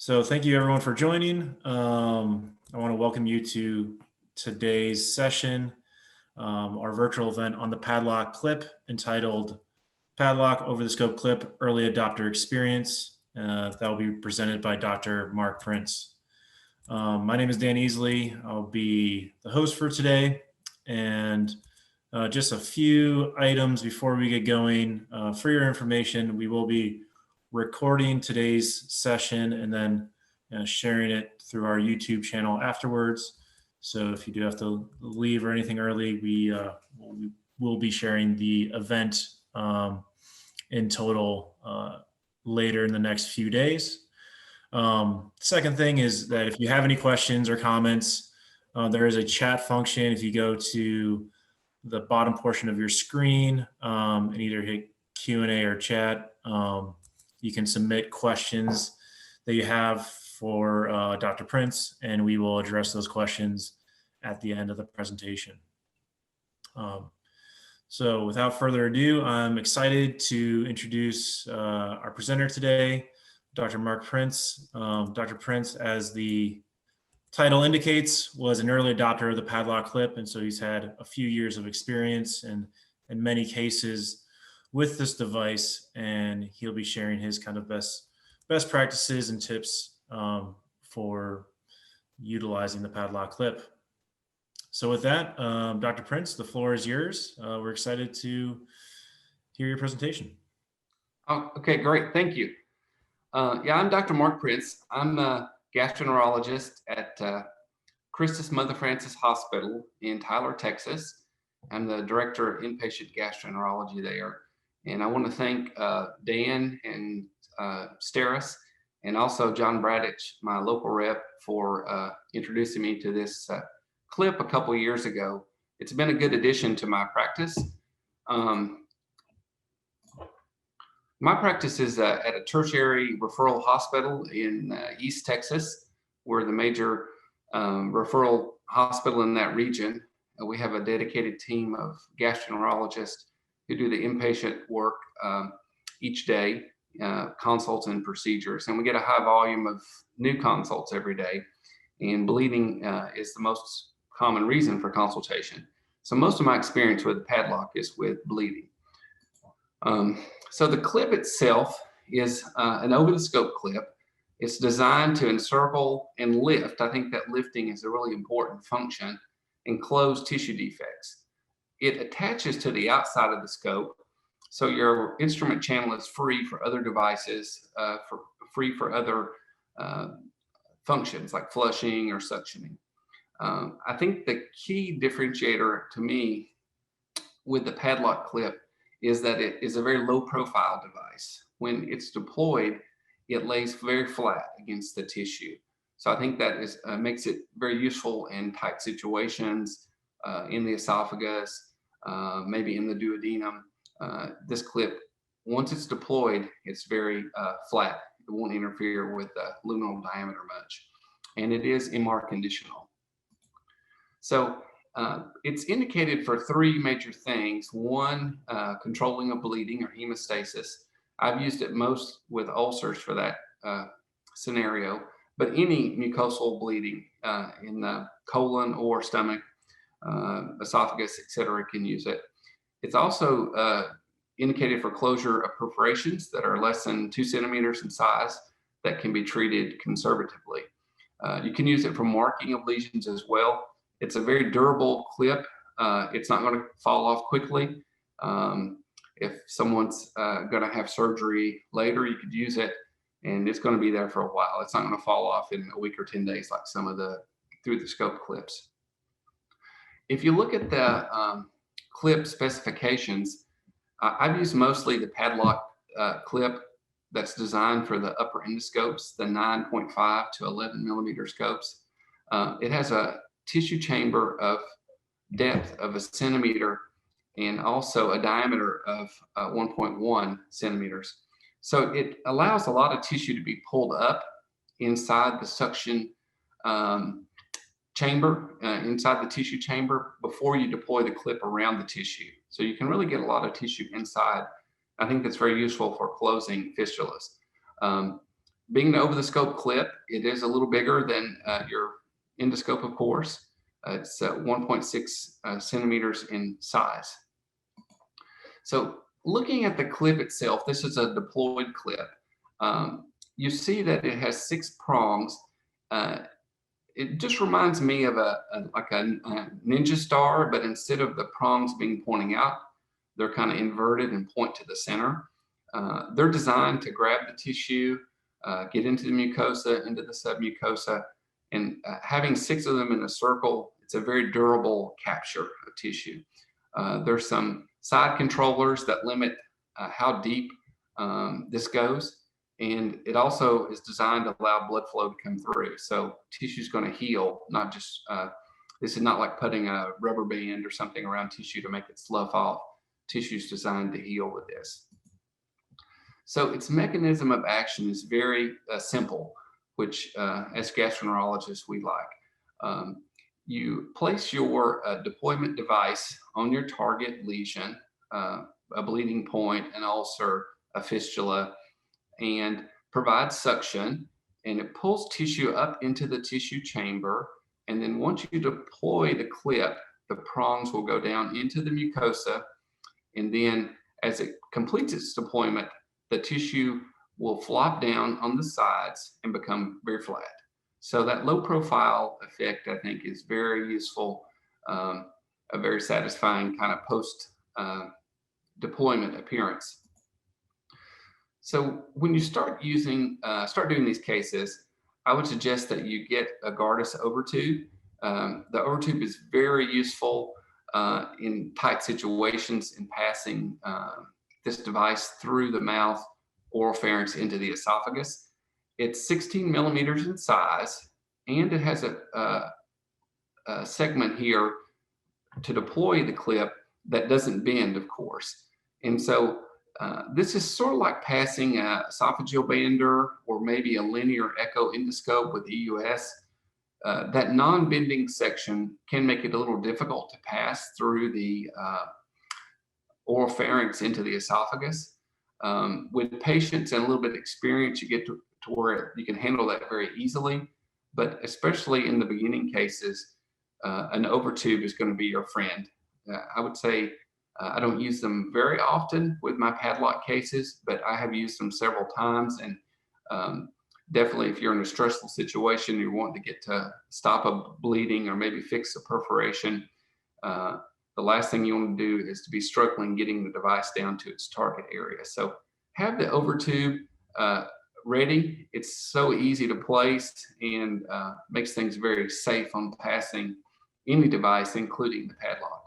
So thank you everyone for joining. I want to welcome you to today's session, our virtual event on the Padlock Clip entitled Padlock Over-the-Scope Clip Early Adopter Experience. That will be presented by Dr. Mark Prince. My name is Dan Easley. I'll be the host for today. And just a few items before we get going. For your information, we will be recording today's session and then sharing it through our YouTube channel afterwards. So if you do have to leave or anything early, we will be sharing the event in total later in the next few days. Second thing is that if you have any questions or comments, there is a chat function. If you go to the bottom portion of your screen and either hit Q&A or chat, you can submit questions that you have for Dr. Prince, and we will address those questions at the end of the presentation. So without further ado, I'm excited to introduce our presenter today, Dr. Mark Prince. Dr. Prince, as the title indicates, was an early adopter of the Padlock Clip, and so he's had a few years of experience and in many cases with this device, and he'll be sharing his kind of best practices and tips for utilizing the Padlock Clip. So with that, Dr. Prince, the floor is yours. We're excited to hear your presentation. Oh, okay, great, thank you. Yeah, I'm Dr. Mark Prince. I'm a gastroenterologist at Christus Mother Frances Hospital in Tyler, Texas. I'm the director of inpatient gastroenterology there. And I want to thank Dan and STERIS, and also John Bradich, my local rep, for introducing me to this clip a couple years ago. It's been a good addition to my practice. My practice is at a tertiary referral hospital in East Texas. We're the major referral hospital in that region. We have a dedicated team of gastroenterologists who do the inpatient work each day, consults and procedures. And we get a high volume of new consults every day. And bleeding is the most common reason for consultation. So most of my experience with Padlock is with bleeding. So the clip itself is an over-the-scope clip. It's designed to encircle and lift. I think that lifting is a really important function, and close tissue defects. It attaches to the outside of the scope, so your instrument channel is free for other devices, free for other functions like flushing or suctioning. I think the key differentiator to me with the Padlock clip is that it is a very low profile device. When it's deployed, it lays very flat against the tissue. So I think that is makes it very useful in tight situations, in the esophagus, maybe in the duodenum. This clip, once it's deployed, it's very flat. It won't interfere with the luminal diameter much. And it is MR conditional. So it's indicated for three major things. One, controlling of bleeding or hemostasis. I've used it most with ulcers for that scenario, but any mucosal bleeding in the colon or stomach, esophagus, etc., can use it. It's also indicated for closure of perforations that are less than 2 centimeters in size that can be treated conservatively. You can use it for marking of lesions as well. It's a very durable clip. It's not going to fall off quickly. If someone's going to have surgery later, you could use it, and it's going to be there for a while. It's not going to fall off in a week or 10 days like some of the through-the-scope clips. If you look at the clip specifications, I've used mostly the Padlock clip that's designed for the upper endoscopes, the 9.5 to 11 millimeter scopes. It has a tissue chamber of depth of 1 centimeter and also a diameter of 1.1 centimeters. So it allows a lot of tissue to be pulled up inside the suction chamber, inside the tissue chamber, before you deploy the clip around the tissue. So you can really get a lot of tissue inside. I think that's very useful for closing fistulas. Being an over-the-scope clip, it is a little bigger than your endoscope, of course. It's 1.6 centimeters in size. So looking at the clip itself, this is a deployed clip. You see that it has 6 prongs. It just reminds me of a ninja star, but instead of the prongs being pointing out, they're kind of inverted and point to the center. They're designed to grab the tissue, get into the mucosa, into the submucosa, and having 6 of them in a circle, it's a very durable capture of tissue. There's some side controllers that limit how deep this goes. And it also is designed to allow blood flow to come through. So tissue is going to heal, not just, this is not like putting a rubber band or something around tissue to make it slough off. Tissue is designed to heal with this. So its mechanism of action is very simple, which as gastroenterologists we like. You place your deployment device on your target lesion, a bleeding point, an ulcer, a fistula, and provides suction, and it pulls tissue up into the tissue chamber. And then once you deploy the clip, the prongs will go down into the mucosa, and then as it completes its deployment, the tissue will flop down on the sides and become very flat. So that low profile effect, I think, is very useful, a very satisfying kind of post deployment appearance. So when you start doing these cases, I would suggest that you get a Gardas overtube. The overtube is very useful in tight situations in passing this device through the mouth, oropharynx into the esophagus. It's 16 millimeters in size, and it has a segment here to deploy the clip that doesn't bend, of course. And so this is sort of like passing a esophageal bander or maybe a linear echo endoscope with EUS. That non-bending section can make it a little difficult to pass through the oropharynx into the esophagus. With patience and a little bit of experience, you get to where you can handle that very easily. But especially in the beginning cases, an overtube is going to be your friend. I would say I don't use them very often with my padlock cases, but I have used them several times. And definitely if you're in a stressful situation, you're wanting to get to stop a bleeding or maybe fix a perforation, the last thing you want to do is to be struggling getting the device down to its target area. So have the overtube ready. It's so easy to place and makes things very safe on passing any device, including the padlock.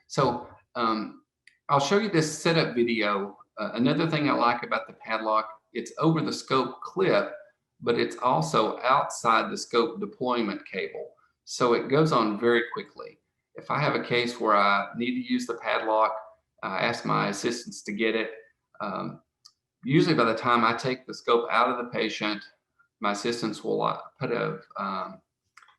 So I'll show you this setup video. Another thing I like about the padlock, it's over the scope clip, but it's also outside the scope deployment cable. So it goes on very quickly. If I have a case where I need to use the padlock, I ask my assistants to get it. Usually by the time I take the scope out of the patient, my assistants will put a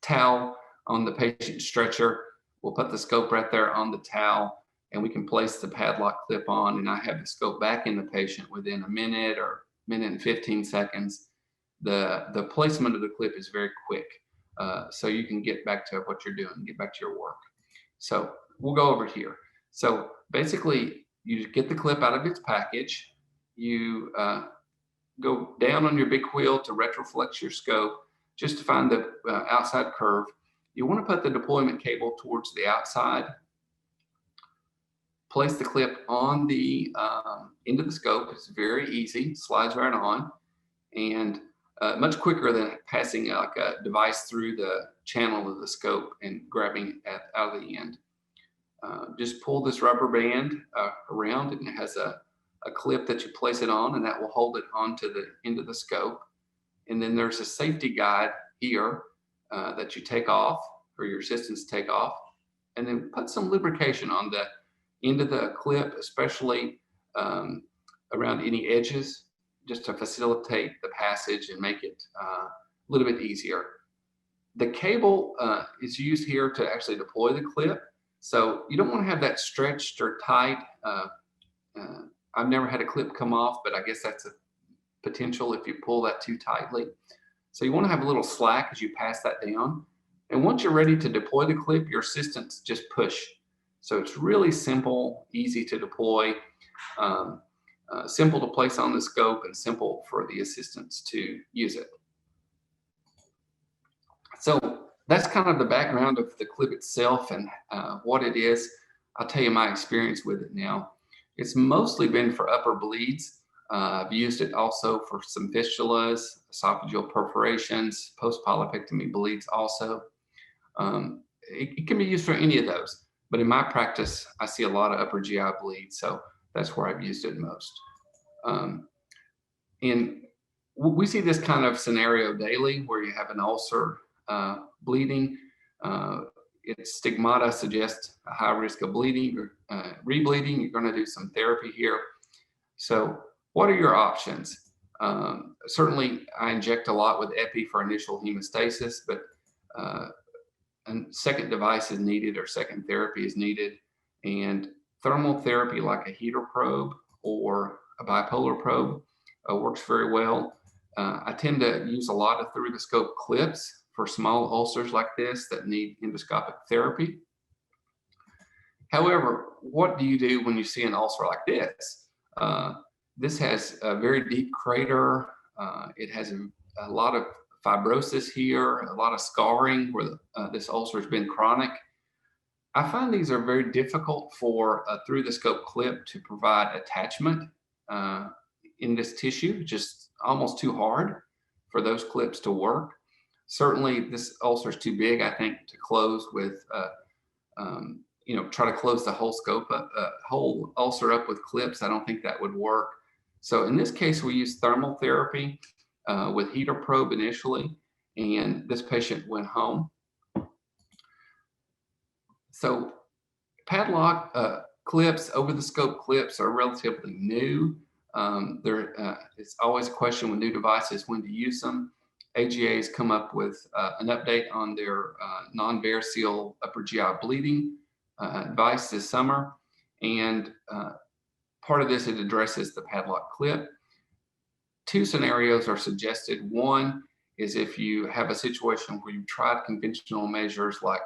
towel on the patient stretcher. We'll put the scope right there on the towel, and we can place the padlock clip on, and I have the scope back in the patient within a minute or minute and 15 seconds. The placement of the clip is very quick, so you can get back to what you're doing, get back to your work. So we'll go over here. So basically, you get the clip out of its package. You go down on your big wheel to retroflex your scope just to find the outside curve. You want to put the deployment cable towards the outside. Place the clip on the end of the scope. It's very easy, slides right on, and much quicker than passing like a device through the channel of the scope and grabbing it out of the end. Just pull this rubber band around, and it has a clip that you place it on, and that will hold it onto the end of the scope. And then there's a safety guide here that you take off, or your assistants take off, and then put some lubrication on the end of the clip, especially around any edges, just to facilitate the passage and make it a little bit easier. The cable is used here to actually deploy the clip. So you don't want to have that stretched or tight. I've never had a clip come off, but I guess that's potential if you pull that too tightly. So you want to have a little slack as you pass that down. And once you're ready to deploy the clip, your assistants just push. So it's really simple, easy to deploy, simple to place on the scope, and simple for the assistants to use it. So that's kind of the background of the clip itself and what it is. I'll tell you my experience with it now. It's mostly been for upper bleeds. I've used it also for some fistulas, esophageal perforations, post-polypectomy bleeds also. It can be used for any of those, but in my practice, I see a lot of upper GI bleeds, so that's where I've used it most. And we see this kind of scenario daily where you have an ulcer bleeding. Its stigmata suggests a high risk of bleeding or rebleeding. You're going to do some therapy here. So what are your options? Certainly, I inject a lot with epi for initial hemostasis, but a second device is needed or second therapy is needed. And thermal therapy like a heater probe or a bipolar probe works very well. I tend to use a lot of through-the-scope clips for small ulcers like this that need endoscopic therapy. However, what do you do when you see an ulcer like this? This has a very deep crater. It has a lot of fibrosis here, a lot of scarring where this ulcer has been chronic. I find these are very difficult for a through-the-scope clip to provide attachment in this tissue, just almost too hard for those clips to work. Certainly, this ulcer is too big, I think, to close with, try to close the whole scope, whole ulcer up with clips. I don't think that would work. So in this case, we use thermal therapy with heater probe initially, and this patient went home. So padlock clips, over-the-scope clips are relatively new. It's always a question with new devices when to use them. AGA has come up with an update on their non-variceal upper GI bleeding device this summer, and part of this, it addresses the padlock clip. Two scenarios are suggested. One is if you have a situation where you've tried conventional measures like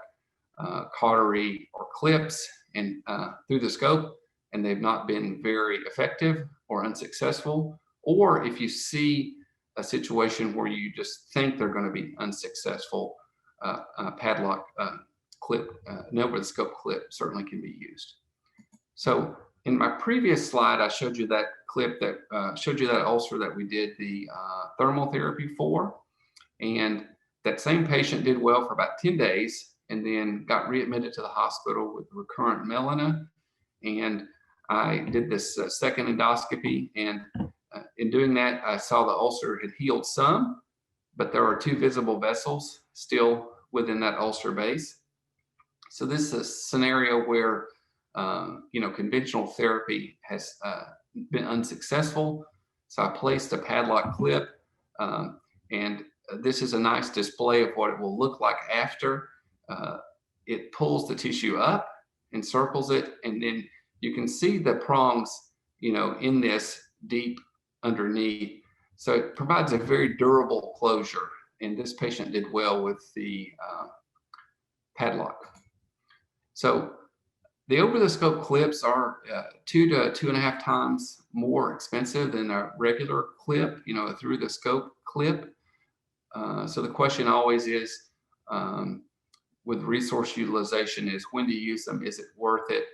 cautery or clips and through the scope, and they've not been very effective or unsuccessful, or if you see a situation where you just think they're going to be unsuccessful, padlock clip, an over-the-scope clip certainly can be used. So in my previous slide, I showed you that clip that showed you that ulcer that we did the thermal therapy for, and that same patient did well for about 10 days and then got readmitted to the hospital with recurrent melena. And I did this second endoscopy, and in doing that, I saw the ulcer had healed some, but there are 2 visible vessels still within that ulcer base. So this is a scenario where conventional therapy has been unsuccessful. So I placed a padlock clip, and this is a nice display of what it will look like after. It pulls the tissue up, encircles it, and then you can see the prongs, in this deep underneath. So it provides a very durable closure, and this patient did well with the padlock. So the over-the-scope clips are 2 to 2.5 times more expensive than a regular clip, a through-the-scope clip. So the question always is, with resource utilization, is when to use them? Is it worth it?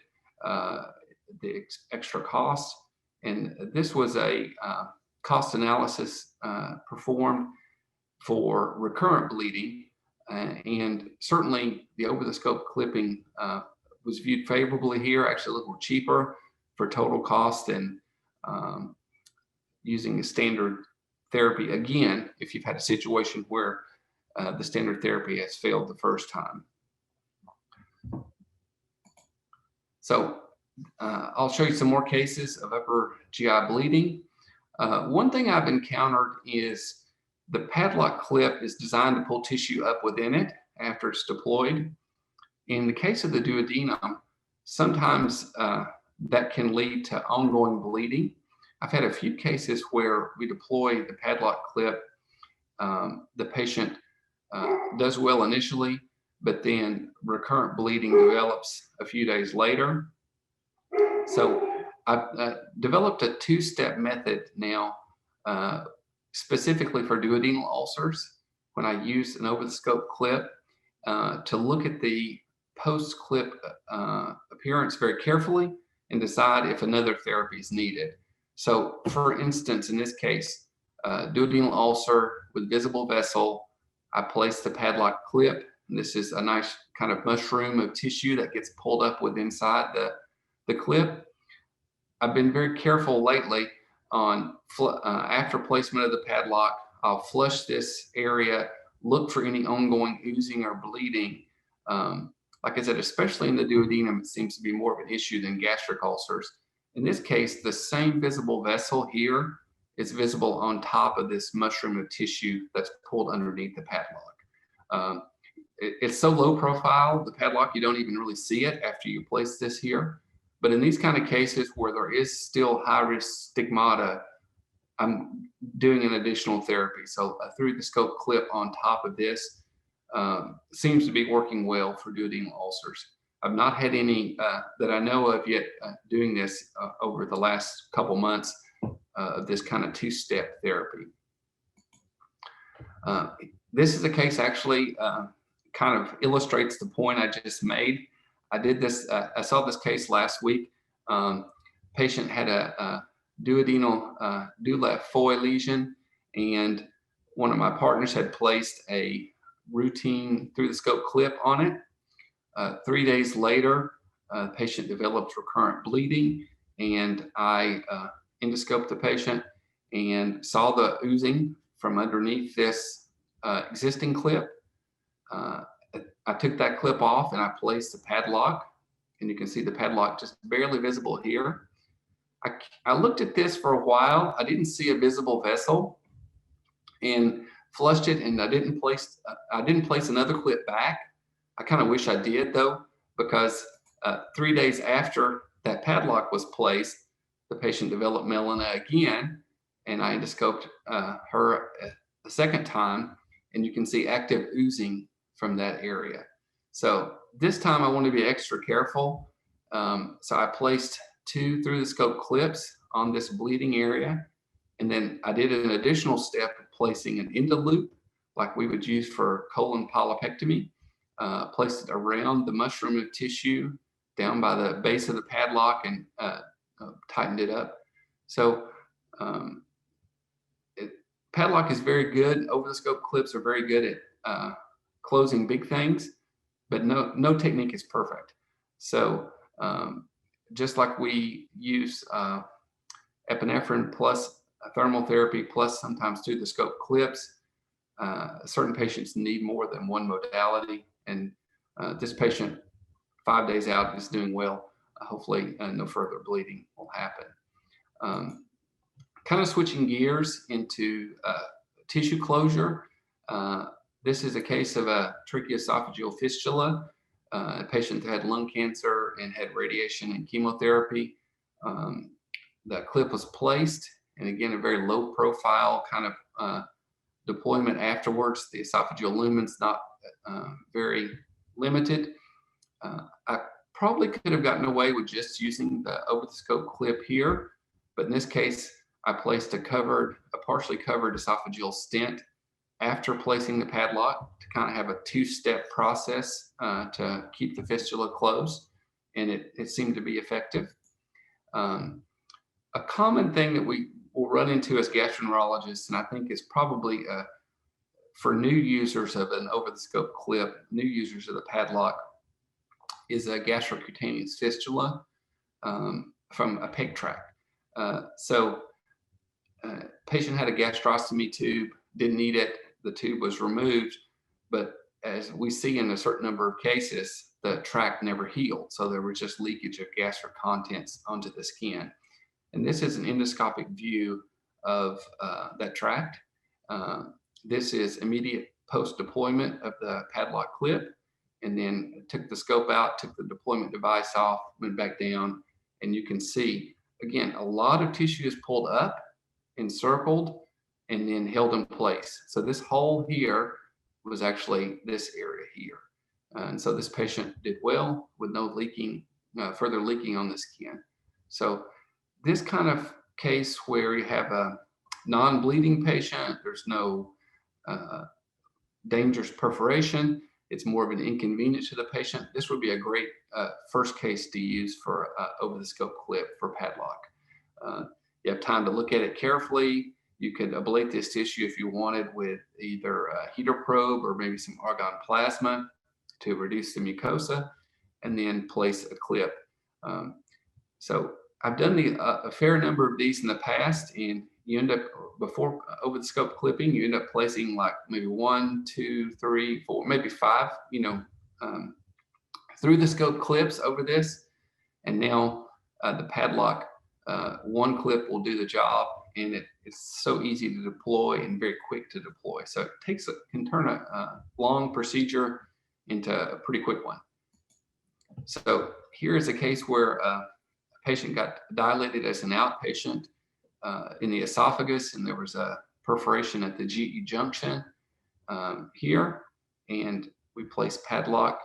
The extra cost? And this was a cost analysis performed for recurrent bleeding, and certainly the over-the-scope clipping was viewed favorably here, actually a little cheaper for total cost than using a standard therapy. Again, if you've had a situation where the standard therapy has failed the first time. So I'll show you some more cases of upper GI bleeding. One thing I've encountered is the padlock clip is designed to pull tissue up within it after it's deployed. In the case of the duodenum, sometimes that can lead to ongoing bleeding. I've had a few cases where we deploy the padlock clip. The patient does well initially, but then recurrent bleeding develops a few days later. So I've developed a two-step method now, specifically for duodenal ulcers, when I use an over-the-scope clip to look at the post-clip appearance very carefully and decide if another therapy is needed. So for instance, in this case, duodenal ulcer with visible vessel, I place the padlock clip. And this is a nice kind of mushroom of tissue that gets pulled up with inside the clip. I've been very careful lately on after placement of the padlock, I'll flush this area, look for any ongoing oozing or bleeding. Like I said, especially in the duodenum, it seems to be more of an issue than gastric ulcers. In this case, the same visible vessel here is visible on top of this mushroom of tissue that's pulled underneath the padlock. It's so low profile, the padlock, you don't even really see it after you place this here. But in these kind of cases where there is still high risk stigmata, I'm doing an additional therapy. So a through the scope clip on top of this seems to be working well for duodenal ulcers. I've not had any that I know of yet doing this over the last couple months of this kind of two-step therapy. This is a case actually kind of illustrates the point I just made. I did this, I saw this case last week. Patient had a duodenal Dieulafoy lesion, and one of my partners had placed a routine through the scope clip on it. 3 days later, the patient developed recurrent bleeding, and I endoscoped the patient and saw the oozing from underneath this existing clip. I took that clip off and I placed the padlock, and you can see the padlock just barely visible here. I looked at this for a while. I didn't see a visible vessel and flushed it, and I didn't place another clip back. I kind of wish I did though, because 3 days after that padlock was placed, the patient developed melena again, and I endoscoped her a second time, and you can see active oozing from that area. So this time I want to be extra careful. So I placed 2 through the scope clips on this bleeding area. And then I did an additional step of placing an endoloop like we would use for colon polypectomy. Placed it around the mushroom of tissue down by the base of the padlock and tightened it up. So padlock is very good. Over the scope clips are very good at closing big things, but no technique is perfect. So just like we use epinephrine plus thermal therapy plus sometimes through the scope clips, certain patients need more than one modality, and this patient 5 days out is doing well. Hopefully no further bleeding will happen. Kind of switching gears into tissue closure. This is a case of a tracheoesophageal fistula. A patient had lung cancer and had radiation and chemotherapy. The clip was placed, and again, a very low profile kind of deployment afterwards. The esophageal lumen's not very limited. I probably could have gotten away with just using the over the scope clip here, but in this case, I placed a partially covered esophageal stent after placing the padlock to kind of have a two-step process to keep the fistula closed, and it seemed to be effective. A common thing that we will run into as gastroenterologists, and I think is probably for new users of an over-the-scope clip, new users of the padlock, is a gastrocutaneous fistula from a peg track. Patient had a gastrostomy tube, didn't need it, the tube was removed, but as we see in a certain number of cases, the tract never healed, so there was just leakage of gastric contents onto the skin. And this is an endoscopic view of that tract. This is immediate post-deployment of the padlock clip, and then took the scope out, took the deployment device off, went back down, and you can see again, a lot of tissue is pulled up, encircled, and then held in place. So this hole here was actually this area here. And so this patient did well with no leaking, further leaking on the skin. So this kind of case where you have a non-bleeding patient, there's no dangerous perforation, it's more of an inconvenience to the patient. This would be a great first case to use for over-the-scope clip for Padlock. You have time to look at it carefully. You could ablate this tissue if you wanted with either a heater probe or maybe some argon plasma to reduce the mucosa, and then place a clip. So I've done a fair number of these in the past, and you end up, before over-the-scope clipping, you end up placing like maybe 1, 2, 3, 4, maybe 5, through the scope clips over this. And now the Padlock one clip will do the job, and it's so easy to deploy and very quick to deploy. So it can turn a long procedure into a pretty quick one. So here is a case where a patient got dilated as an outpatient in the esophagus, and there was a perforation at the GE junction here, and we placed Padlock.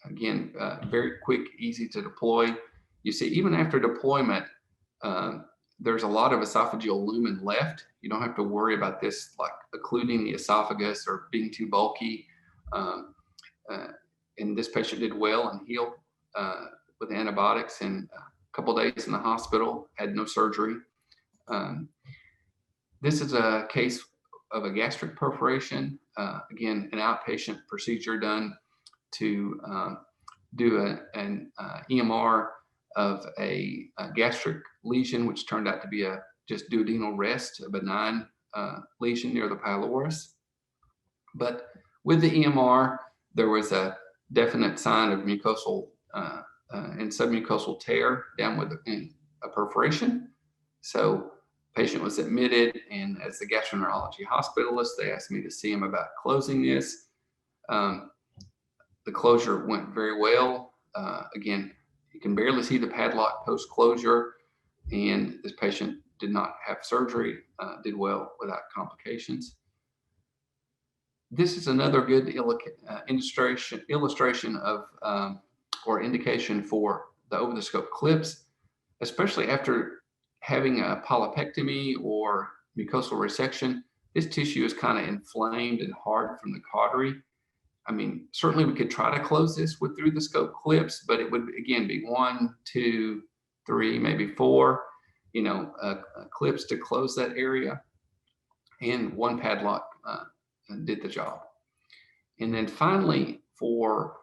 Again, very quick, easy to deploy. You see, even after deployment, there's a lot of esophageal lumen left. You don't have to worry about this like occluding the esophagus or being too bulky. And this patient did well and healed with antibiotics, and a couple of days in the hospital, had no surgery. This is a case of a gastric perforation. Again, an outpatient procedure done to do an EMR of a gastric lesion, which turned out to be a just duodenal rest, a benign lesion near the pylorus. But with the EMR, there was a definite sign of mucosal and submucosal tear down with a perforation. So patient was admitted, and as the gastroenterology hospitalist, they asked me to see him about closing this. The closure went very well. Again, you can barely see the Padlock post-closure, and this patient did not have surgery, did well without complications. This is another good illustration of or indication for the over-the-scope clips, especially after having a polypectomy or mucosal resection. This tissue is kind of inflamed and hard from the cautery. I mean, certainly we could try to close this with through the scope clips, but it would again be 1, 2, 3, maybe 4, clips to close that area, and one Padlock did the job. And then finally, for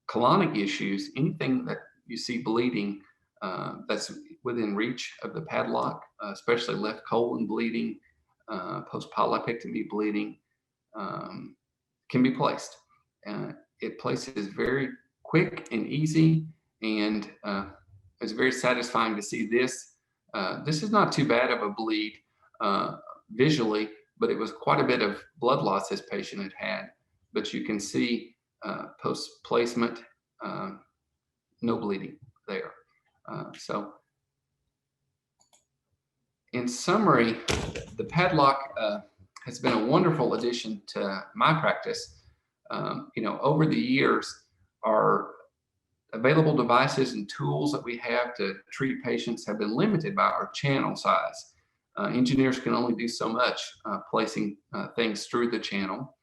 colonic issues, anything that you see bleeding that's within reach of the Padlock, especially left colon bleeding, post-polypectomy bleeding, can be placed. It places very quick and easy, and it's very satisfying to see this. This is not too bad of a bleed visually, but it was quite a bit of blood loss this patient had. But you can see post-placement, no bleeding there. So in summary, the Padlock has been a wonderful addition to my practice. Over the years, our available devices and tools that we have to treat patients have been limited by our channel size. Engineers can only do so much placing things through the channel.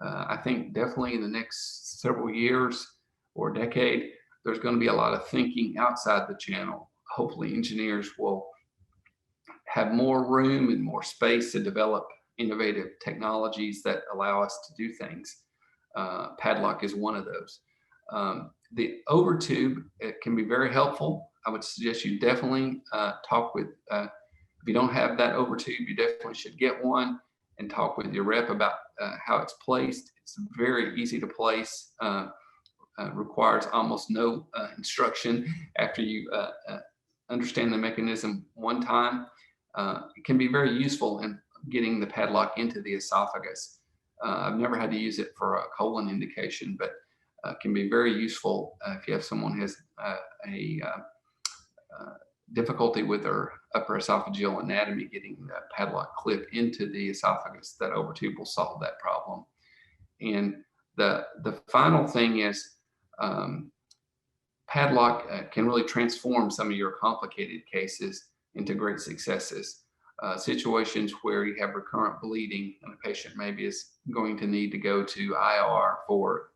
I think definitely in the next several years or decade, there's going to be a lot of thinking outside the channel. Hopefully engineers will have more room and more space to develop innovative technologies that allow us to do things. Padlock is one of those. The over tube, it can be very helpful. I would suggest you definitely talk with, if you don't have that over tube, you definitely should get one and talk with your rep about how it's placed. It's very easy to place, requires almost no instruction after you understand the mechanism one time. It can be very useful in getting the Padlock into the esophagus. I've never had to use it for a colon indication, but can be very useful if you have someone who has difficulty with their upper esophageal anatomy, getting the padlock clip into the esophagus, that overtube will solve that problem. And the final thing is padlock can really transform some of your complicated cases into great successes. Situations where you have recurrent bleeding and a patient maybe is going to need to go to IR for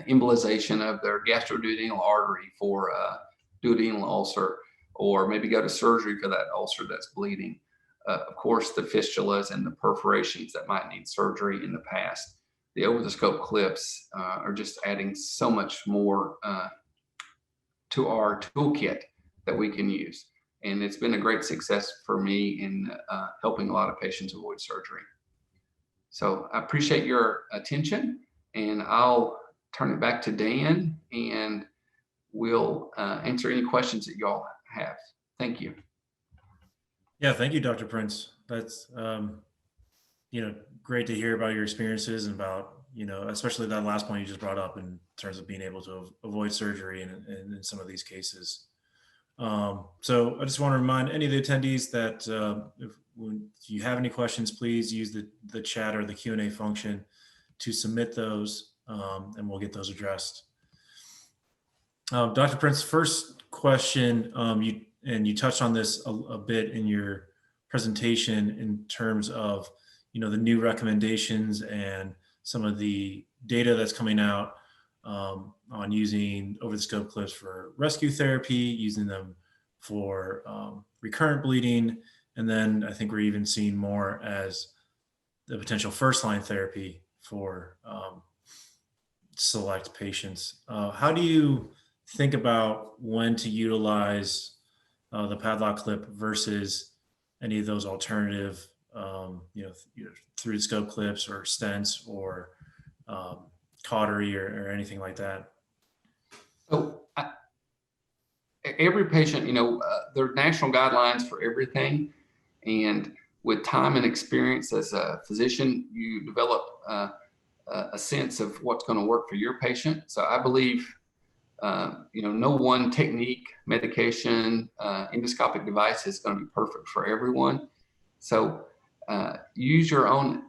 embolization of their gastroduodenal artery for a duodenal ulcer, or maybe go to surgery for that ulcer that's bleeding. Of course, the fistulas and the perforations that might need surgery in the past. The over-the-scope clips are just adding so much more to our toolkit that we can use. And it's been a great success for me in helping a lot of patients avoid surgery. So I appreciate your attention, and I'll turn it back to Dan, and we'll answer any questions that y'all have. Thank you. Yeah, thank you, Dr. Prince. That's great to hear about your experiences and about, especially that last point you just brought up in terms of being able to avoid surgery in some of these cases. So I just want to remind any of the attendees that if you have any questions, please use the chat or the Q&A function to submit those, and we'll get those addressed. Dr. Prince, first question, you touched on this a bit in your presentation in terms of the new recommendations and some of the data that's coming out on using over-the-scope clips for rescue therapy, using them for recurrent bleeding, and then I think we're even seeing more as the potential first-line therapy for select patients. How do you think about when to utilize the padlock clip versus any of those alternative, through the scope clips or stents or cautery or anything like that? So every patient, there are national guidelines for everything. And with time and experience as a physician, you develop a sense of what's going to work for your patient. So I believe, no one technique, medication, endoscopic device is going to be perfect for everyone. So use your own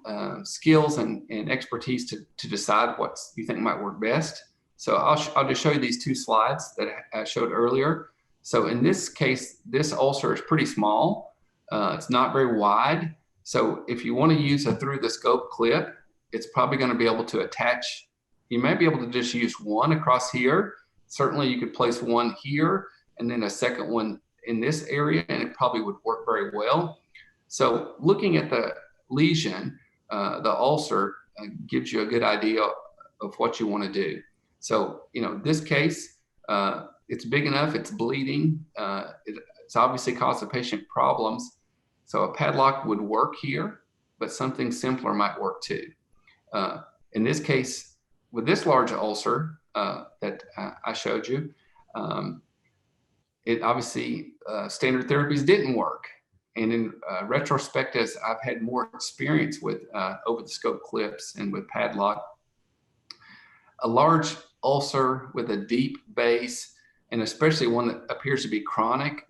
skills and expertise to decide what you think might work best. So I'll just show you these two slides that I showed earlier. So in this case, this ulcer is pretty small. It's not very wide. So if you want to use a through the scope clip, it's probably going to be able to attach. You may be able to just use one across here. Certainly you could place one here and then a second one in this area, and it probably would work very well. So looking at the lesion, the ulcer gives you a good idea of what you want to do. So, this case, it's big enough, it's bleeding. It's obviously caused the patient problems. So a padlock would work here, but something simpler might work too. In this case, with this large ulcer that I showed you, it obviously standard therapies didn't work. And in retrospect, as I've had more experience with over-the-scope clips and with padlock, a large ulcer with a deep base, and especially one that appears to be chronic,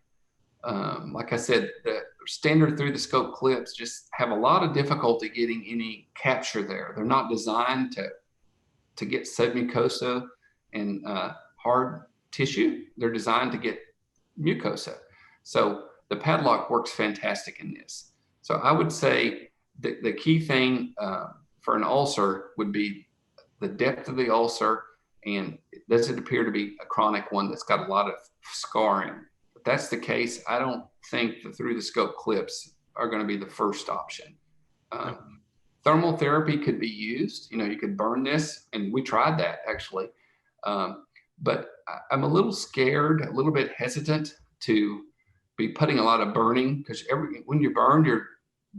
like I said, the standard through-the-scope clips just have a lot of difficulty getting any capture there. They're not designed to get submucosa and hard tissue. They're designed to get mucosa. So the padlock works fantastic in this. So I would say the key thing for an ulcer would be the depth of the ulcer, and does it appear to be a chronic one that's got a lot of scarring. If that's the case, I don't think the through the scope clips are going to be the first option. Thermal therapy could be used. You could burn this, and we tried that actually. But I'm a little scared, a little bit hesitant to be putting a lot of burning, because when you burn, you're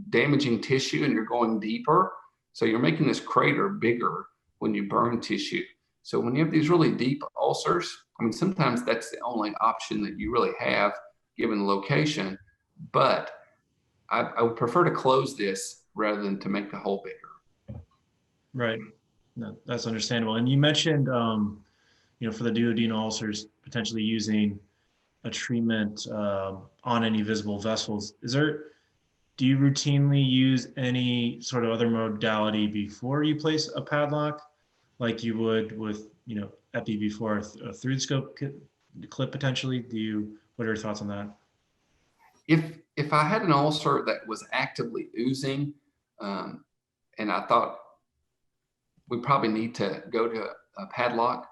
damaging tissue and you're going deeper. So you're making this crater bigger when you burn tissue. So when you have these really deep ulcers, sometimes that's the only option that you really have given the location, but I would prefer to close this rather than to make the hole bigger. Right. No, that's understandable. And you mentioned, for the duodenal ulcers, potentially using a treatment on any visible vessels, do you routinely use any sort of other modality before you place a padlock, like you would with, epi before a through the scope clip potentially? What are your thoughts on that? If I had an ulcer that was actively oozing, and I thought we probably need to go to a padlock,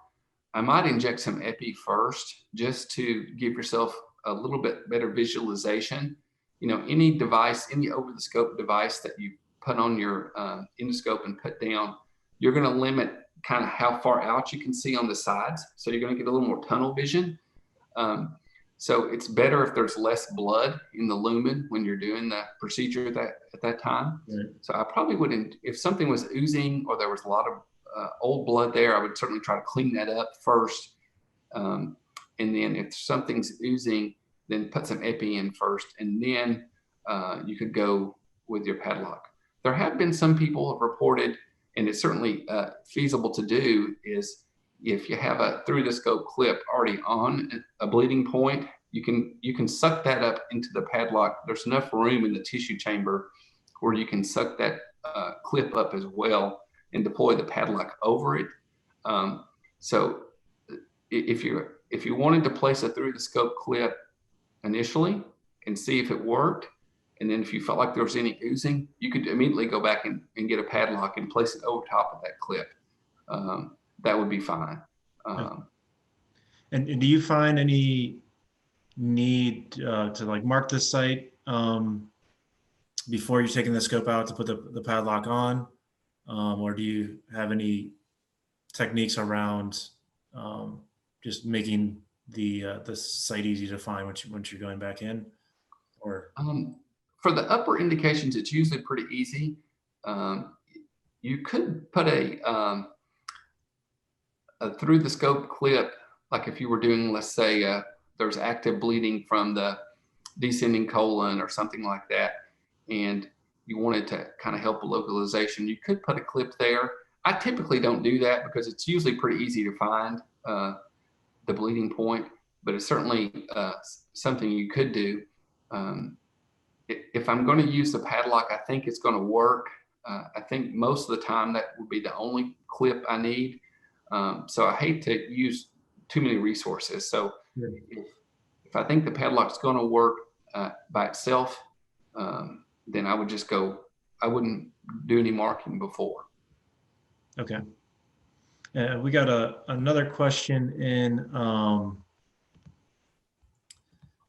I might inject some epi first just to give yourself a little bit better visualization. Any device, any over-the-scope device that you put on your endoscope and put down, you're going to limit kind of how far out you can see on the sides. So you're going to get a little more tunnel vision. So it's better if there's less blood in the lumen when you're doing the procedure at that time. Right. So I probably wouldn't, if something was oozing or there was a lot of old blood there, I would certainly try to clean that up first. And then if something's oozing, then put some epi in first, and then you could go with your padlock. There have been some people have reported, and it's certainly feasible to do, is if you have a through the scope clip already on a bleeding point, you can suck that up into the padlock. There's enough room in the tissue chamber where you can suck that clip up as well and deploy the padlock over it. So if you wanted to place a through the scope clip initially and see if it worked, and then if you felt like there was any oozing, you could immediately go back and get a padlock and place it over top of that clip. That would be fine. And do you find any need to like mark this site before you're taking the scope out to put the padlock on? Or do you have any techniques around just making the site easy to find once you're going back in? Or for the upper indications, it's usually pretty easy. You could put a through the scope clip, like if you were doing, let's say, there's active bleeding from the descending colon or something like that, and you wanted to kind of help a localization, you could put a clip there. I typically don't do that because it's usually pretty easy to find the bleeding point, but it's certainly something you could do. If I'm going to use the padlock, I think it's going to work. I think most of the time that would be the only clip I need. So I hate to use too many resources. So if I think the padlock's going to work by itself, then I would just go, I wouldn't do any marking before. Okay. We got another question in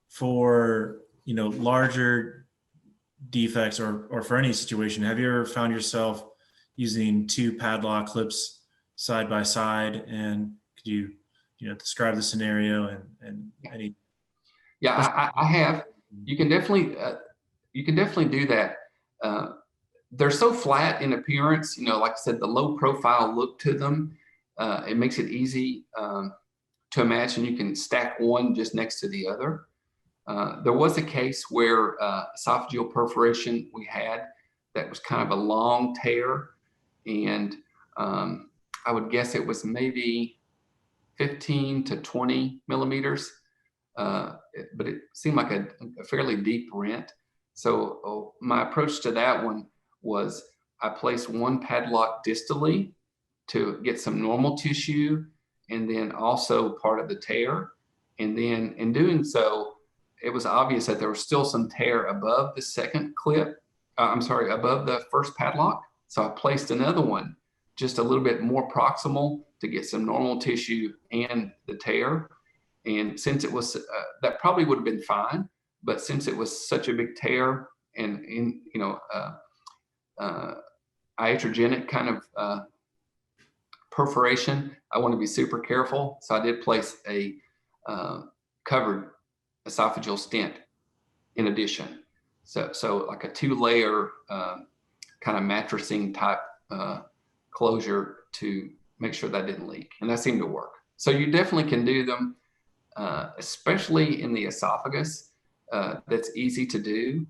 for, larger defects or for any situation. Have you ever found yourself using two padlock clips side by side, and could you describe the scenario and any? Yeah, I have. You can definitely do that. They're so flat in appearance, like I said, the low profile look to them, it makes it easy to imagine you can stack one just next to the other. There was a case where esophageal perforation we had that was kind of a long tear, and I would guess it was maybe 15 to 20 millimeters, but it seemed like a fairly deep rent. So my approach to that one was I placed one padlock distally to get some normal tissue and then also part of the tear. And then in doing so, it was obvious that there was still some tear above the second clip, above the first padlock. So I placed another one just a little bit more proximal to get some normal tissue and the tear. And since it was, that probably would have been fine, but since it was such a big tear and iatrogenic kind of perforation, I want to be super careful. So I did place a covered esophageal stent in addition. So like a 2-layer kind of mattressing type closure to make sure that didn't leak, and that seemed to work. So you definitely can do them, especially in the esophagus. That's easy to do.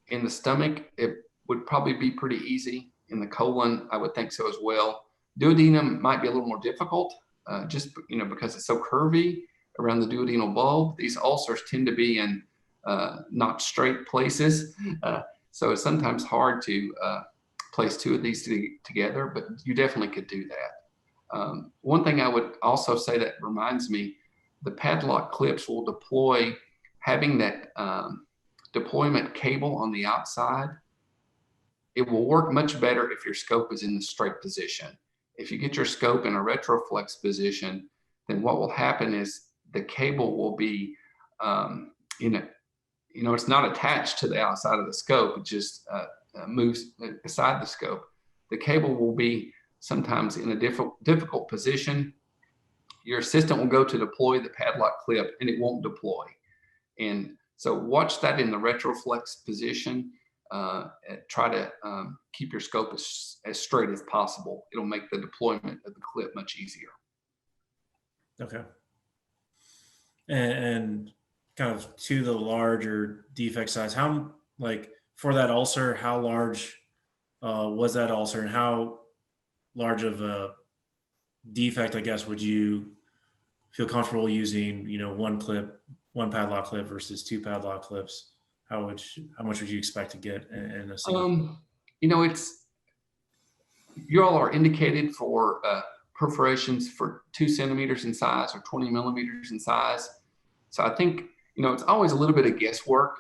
In the stomach, it would probably be pretty easy. In the colon, I would think so as well. Duodenum might be a little more difficult, just because it's so curvy. around the duodenal bulb. These ulcers tend to be in not straight places. So it's sometimes hard to place two of these together, but you definitely could do that. One thing I would also say that reminds me, the padlock clips will deploy having that deployment cable on the outside. It will work much better if your scope is in the straight position. If you get your scope in a retroflex position, then what will happen is the cable will be it's not attached to the outside of the scope. It just moves beside the scope. The cable will be sometimes in a difficult position. Your assistant will go to deploy the padlock clip and it won't deploy. And so watch that in the retroflex position. Try to keep your scope as straight as possible. It'll make the deployment of the clip much easier. Okay. And kind of to the larger defect size, how, like, for that ulcer, how large was that ulcer, and how large of a defect, I guess, would you feel comfortable using, one padlock clip versus two padlock clips? How much would you expect to get in a single? You all are indicated for perforations for 2 centimeters in size or 20 millimeters in size. So I think, it's always a little bit of guesswork,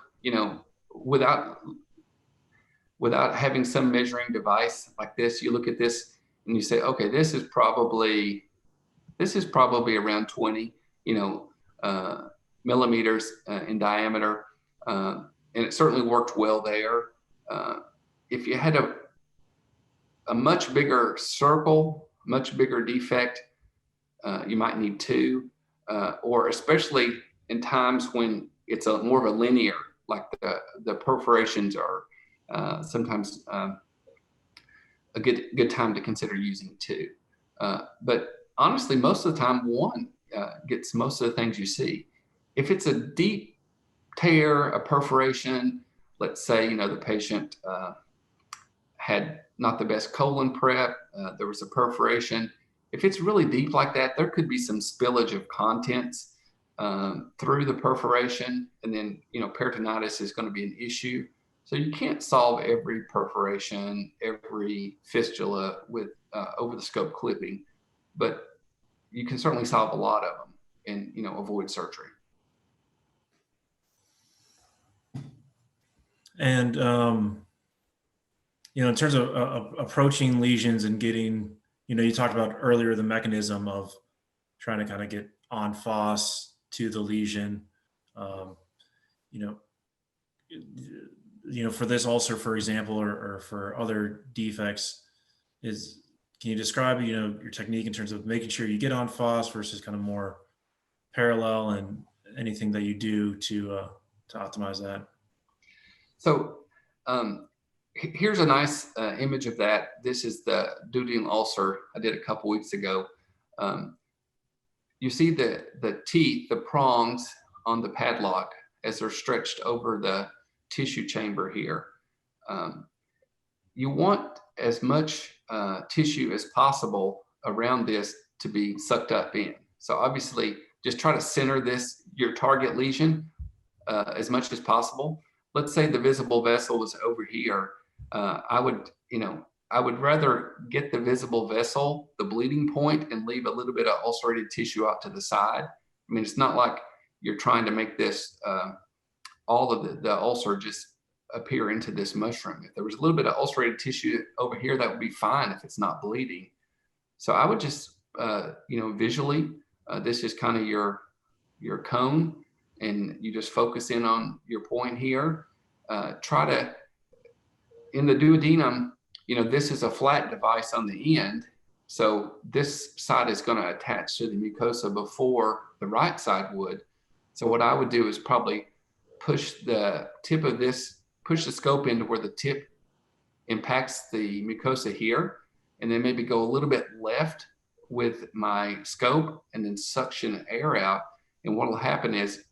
without having some measuring device like this. You look at this and you say, okay, this is probably around 20, millimeters in diameter. And it certainly worked well there. If you had a much bigger circle, much bigger defect, you might need 2, or especially in times when it's more of a linear, like the perforations are sometimes a good time to consider using 2. But honestly, most of the time, 1 gets most of the things you see. If it's a deep tear, a perforation, let's say, the patient had not the best colon prep, there was a perforation. If it's really deep like that, there could be some spillage of contents through the perforation, and then, peritonitis is going to be an issue. So you can't solve every perforation, every fistula with over-the-scope clipping, but you can certainly solve a lot of them and, avoid surgery. And, in terms of approaching lesions and getting, you talked about earlier the mechanism of trying to kind of get on FOS to the lesion. For this ulcer, for example, or for other defects, can you describe, your technique in terms of making sure you get on FOS versus kind of more parallel, and anything that you do to optimize that? So here's a nice image of that. This is the duodenal ulcer I did a couple weeks ago. You see the teeth, the prongs on the padlock as they're stretched over the tissue chamber here. You want as much tissue as possible around this to be sucked up in. So obviously, just try to center your target lesion as much as possible. Let's say the visible vessel was over here. I would rather get the visible vessel, the bleeding point, and leave a little bit of ulcerated tissue out to the side. I mean, it's not like you're trying to make this, all of the ulcer just appear into this mushroom. If there was a little bit of ulcerated tissue over here, that would be fine if it's not bleeding. So I would just, visually, this is kind of your cone, and you just focus in on your point here. Try to, in the duodenum, this is a flat device on the end. So this side is going to attach to the mucosa before the right side would. So what I would do is probably push the tip of this, push the scope into where the tip impacts the mucosa here, and then maybe go a little bit left with my scope and then suction air out. And what will happen is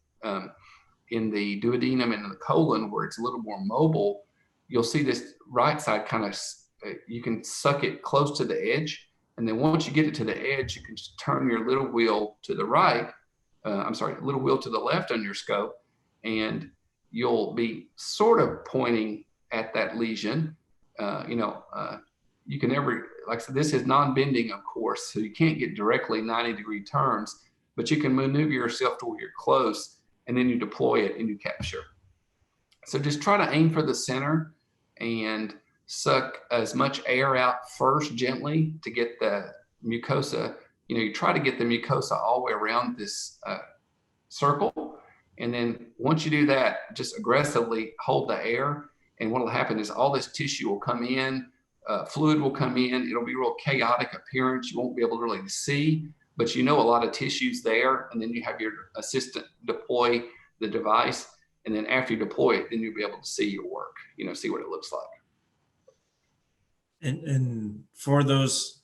in the duodenum and in the colon, where it's a little more mobile, you'll see this right side kind of, you can suck it close to the edge. And then once you get it to the edge, you can just turn your little wheel to the right a little wheel to the left on your scope, and you'll be sort of pointing at that lesion. You can never, like I said, this is non-bending, of course, so you can't get directly 90-degree turns, but you can maneuver yourself to where you're close, and then you deploy it and you capture. So just try to aim for the center and suck as much air out first gently to get the mucosa. You try to get the mucosa all the way around this circle. And then once you do that, just aggressively hold the air. And what will happen is all this tissue will come in, fluid will come in. It'll be real chaotic appearance. You won't be able to really see, but a lot of tissue's there. And then you have your assistant deploy the device. And then after you deploy it, then you'll be able to see your work, see what it looks like. And for those,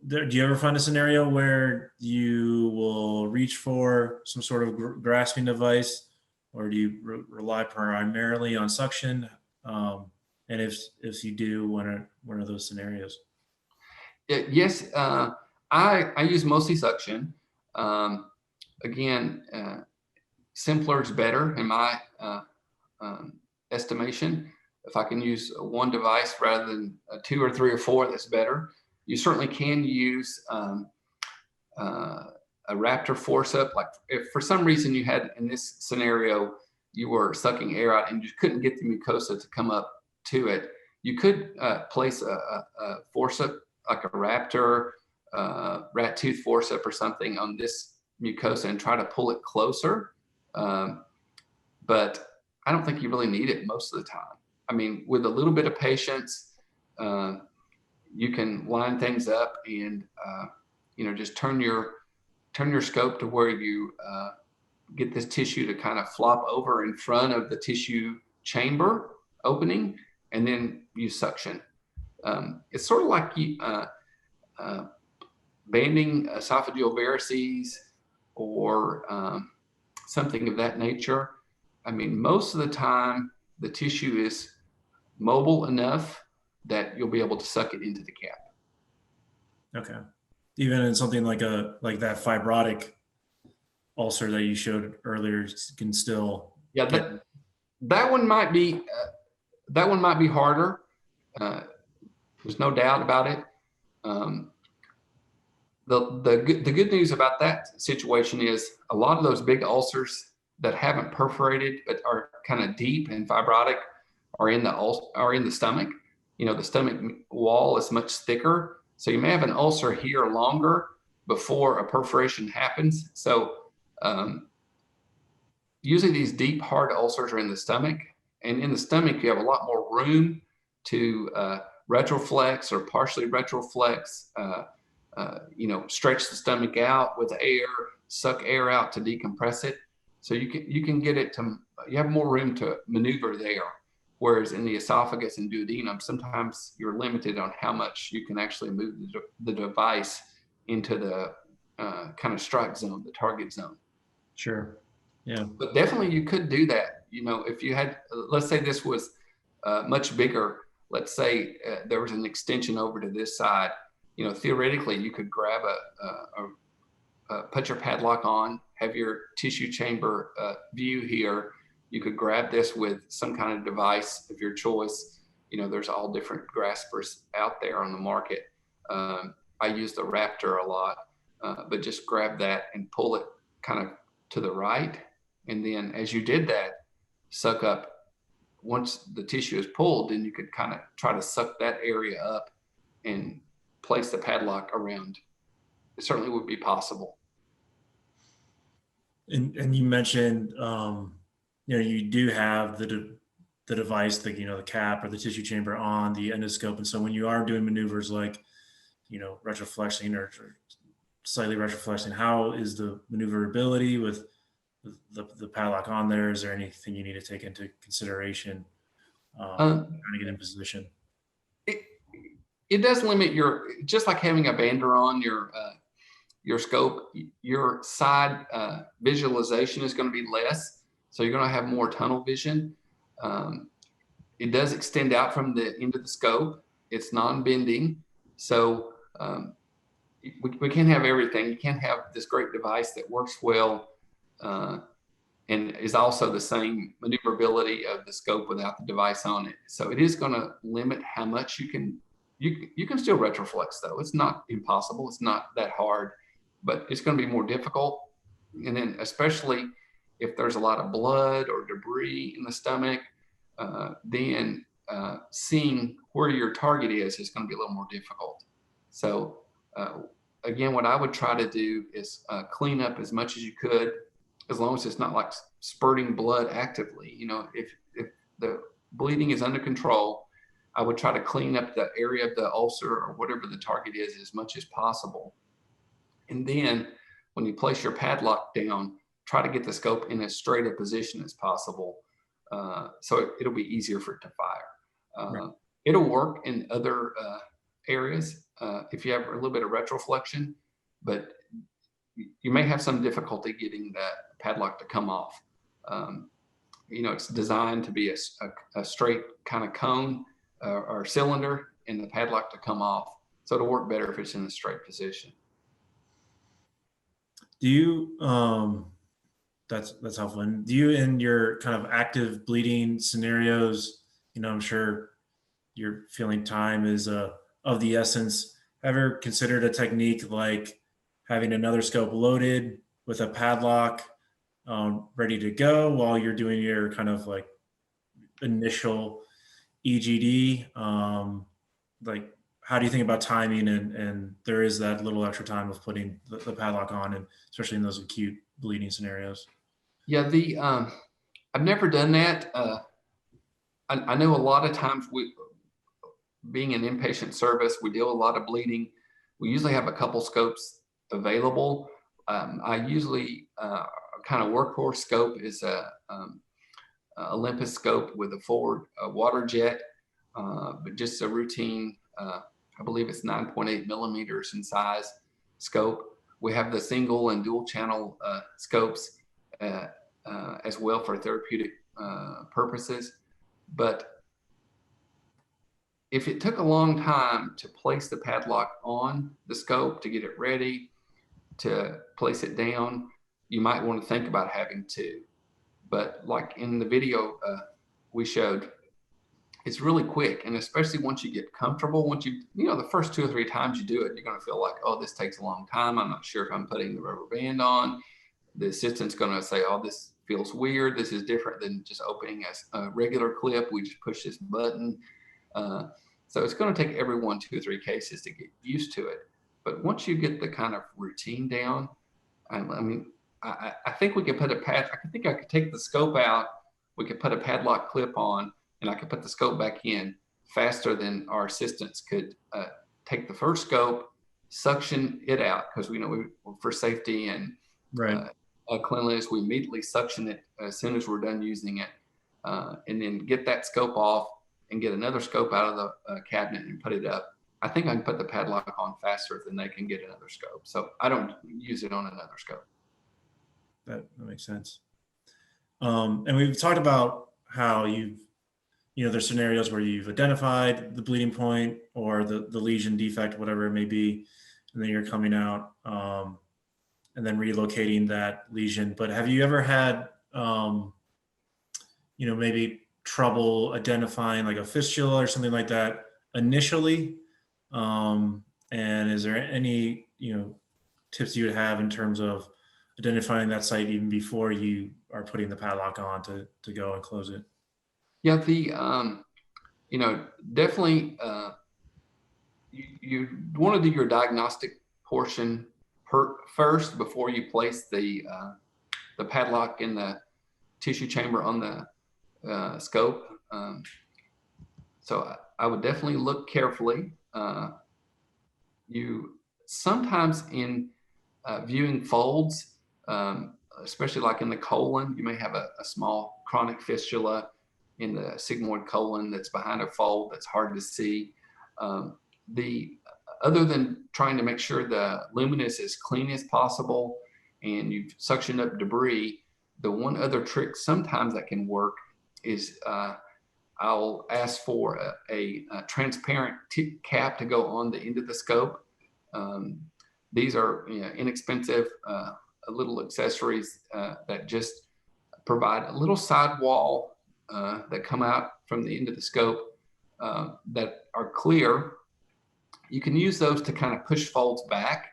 do you ever find a scenario where you will reach for some sort of grasping device, or do you rely primarily on suction? And if you do, what are those scenarios? Yes, I use mostly suction. Again, simpler is better in my estimation. If I can use one device rather than 2 or 3 or 4, that's better. You certainly can use a Raptor forceps. Like if for some reason you had, in this scenario, you were sucking air out and you couldn't get the mucosa to come up to it, you could place a forceps like a Raptor, rat tooth forceps or something on this mucosa and try to pull it closer. But I don't think you really need it most of the time. I mean, with a little bit of patience, you can line things up and just turn your scope to where you get this tissue to kind of flop over in front of the tissue chamber opening, and then use suction. It's sort of like banding esophageal varices or something of that nature. I mean, most of the time the tissue is mobile enough that you'll be able to suck it into the cap. Okay. Even in something like that fibrotic ulcer that you showed earlier can still. Yeah, that one might be harder. There's no doubt about it. The good news about that situation is a lot of those big ulcers that haven't perforated but are kind of deep and fibrotic are in the stomach. The stomach wall is much thicker, so you may have an ulcer here longer before a perforation happens. So usually these deep hard ulcers are in the stomach, and in the stomach you have a lot more room to retroflex or partially retroflex, stretch the stomach out with air, suck air out to decompress it. So you can get it to, you have more room to maneuver there. Whereas in the esophagus and duodenum, sometimes you're limited on how much you can actually move the device into the kind of strike zone, the target zone. Sure. Yeah. But definitely you could do that. If you had, let's say this was much bigger, let's say there was an extension over to this side, theoretically you could grab put your padlock on, have your tissue chamber view here. You could grab this with some kind of device of your choice. There's all different graspers out there on the market. I use the Raptor a lot, but just grab that and pull it kind of to the right. And then as you did that, suck up, once the tissue is pulled, then you could kind of try to suck that area up and place the padlock around. It certainly would be possible. And you mentioned, you do have the device, the cap or the tissue chamber on the endoscope. And so when you are doing maneuvers like, retroflexing or slightly retroflexing, how is the maneuverability with the padlock on there? Is there anything you need to take into consideration trying to get in position? It does limit just like having a bander on your scope, your side visualization is going to be less. So you're going to have more tunnel vision. It does extend out from the end of the scope. It's non-bending. So we can't have everything. You can't have this great device that works well and is also the same maneuverability of the scope without the device on it. So it is going to limit how much you can still retroflex though. It's not impossible. It's not that hard, but it's going to be more difficult. And then especially if there's a lot of blood or debris in the stomach, then seeing where your target is going to be a little more difficult. So again, what I would try to do is clean up as much as you could, as long as it's not like spurting blood actively. You know, if the bleeding is under control, I would try to clean up the area of the ulcer or whatever the target is as much as possible. And then when you place your padlock down, try to get the scope in as straight a position as possible, so it'll be easier for it to fire. Right. It'll work in other areas if you have a little bit of retroflexion, but you may have some difficulty getting that padlock to come off. You know, it's designed to be a straight kind of cone or cylinder, and the padlock to come off. So it'll work better if it's in a straight position. Do you, that's helpful. And do you, in your kind of active bleeding scenarios, you know, I'm sure you're feeling time is of the essence, ever considered a technique like having another scope loaded with a padlock ready to go while you're doing your kind of like initial EGD? Like, how do you think about timing, and there is that little extra time of putting the padlock on, and especially in those acute bleeding scenarios? Yeah, I've never done that. I know a lot of times being an inpatient service, we deal with a lot of bleeding. We usually have a couple scopes available. I usually kind of workhorse scope is a Olympus scope with a forward water jet, but just a routine, I believe it's 9.8 millimeters in size scope. We have the single and dual channel scopes as well for therapeutic purposes. But if it took a long time to place the padlock on the scope, to get it ready, to place it down, you might want to think about having two. But like in the video we showed, it's really quick. And especially once you get comfortable, once you know, the first 2 or 3 times you do it, you're going to feel like, oh, this takes a long time. I'm not sure if I'm putting the rubber band on. The assistant's going to say, oh, this feels weird. This is different than just opening a regular clip. We just push this button. So it's going to take everyone 2 or 3 cases to get used to it. But once you get the kind of routine down, I mean, I think we could put I think I could take the scope out. We could put a padlock clip on, and I could put the scope back in faster than our assistants could take the first scope, suction it out, because we know for safety and cleanliness, we immediately suction it as soon as we're done using it, and then get that scope off and get another scope out of the cabinet and put it up. I think I can put the padlock on faster than they can get another scope. So I don't use it on another scope. That makes sense. And we've talked about how there's scenarios where you've identified the bleeding point or the lesion defect, whatever it may be, and then you're coming out and then relocating that lesion. But have you ever had, maybe trouble identifying like a fistula or something like that initially? And is there any, tips you would have in terms of identifying that site even before you are putting the padlock on to go and close it? Yeah, definitely you want to do your diagnostic portion first before you place the padlock in the tissue chamber on the scope. So I would definitely look carefully. You sometimes in viewing folds, especially like in the colon, you may have a small chronic fistula in the sigmoid colon that's behind a fold that's hard to see. Other than trying to make sure the lumen is as clean as possible and you've suctioned up debris, the one other trick sometimes that can work is I'll ask for a transparent cap to go on the end of the scope. These are inexpensive little accessories that just provide a little sidewall that come out from the end of the scope that are clear. You can use those to kind of push folds back,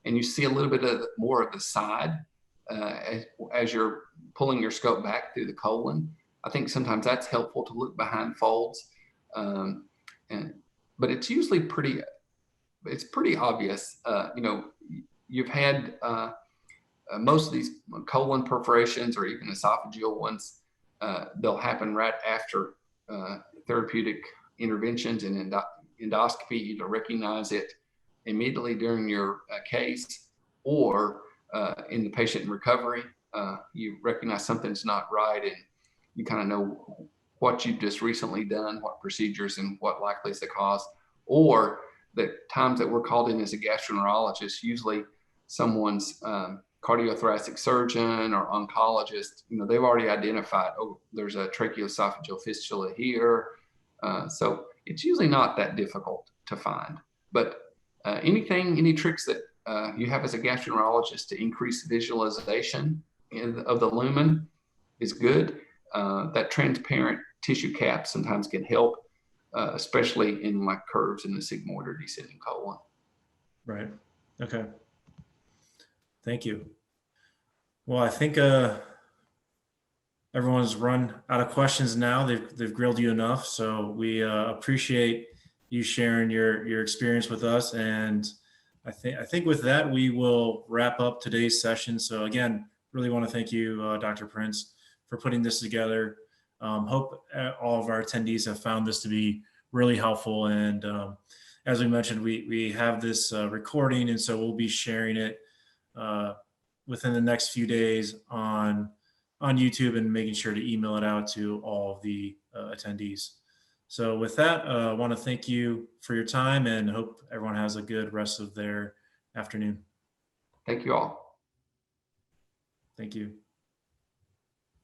and you see a little bit of more of the side as you're pulling your scope back through the colon. I think sometimes that's helpful to look behind folds, but it's usually pretty obvious. You know, you've had most of these colon perforations or even esophageal ones, they'll happen right after therapeutic interventions and endoscopy. You recognize it immediately during your case, or in the patient in recovery, you recognize something's not right, and you kind of know what you've just recently done, what procedures and what likely is the cause. Or the times that we're called in as a gastroenterologist, usually someone's cardiothoracic surgeon or oncologist, you know, they've already identified, oh, there's a tracheoesophageal fistula here. So it's usually not that difficult to find. But any tricks that you have as a gastroenterologist to increase visualization of the lumen is good. That transparent tissue cap sometimes can help, especially in like curves in the sigmoid or descending colon. Right. Okay. Thank you. Well, I think everyone's run out of questions now. They've grilled you enough, so we appreciate you sharing your experience with us. And I think with that we will wrap up today's session. So again, really want to thank you, Dr. Prince, for putting this together. Hope all of our attendees have found this to be really helpful. And as we mentioned, we have this recording, and so we'll be sharing it within the next few days on YouTube, and making sure to email it out to all of the attendees. So with that, I want to thank you for your time, and hope everyone has a good rest of their afternoon. Thank you all. Thank you.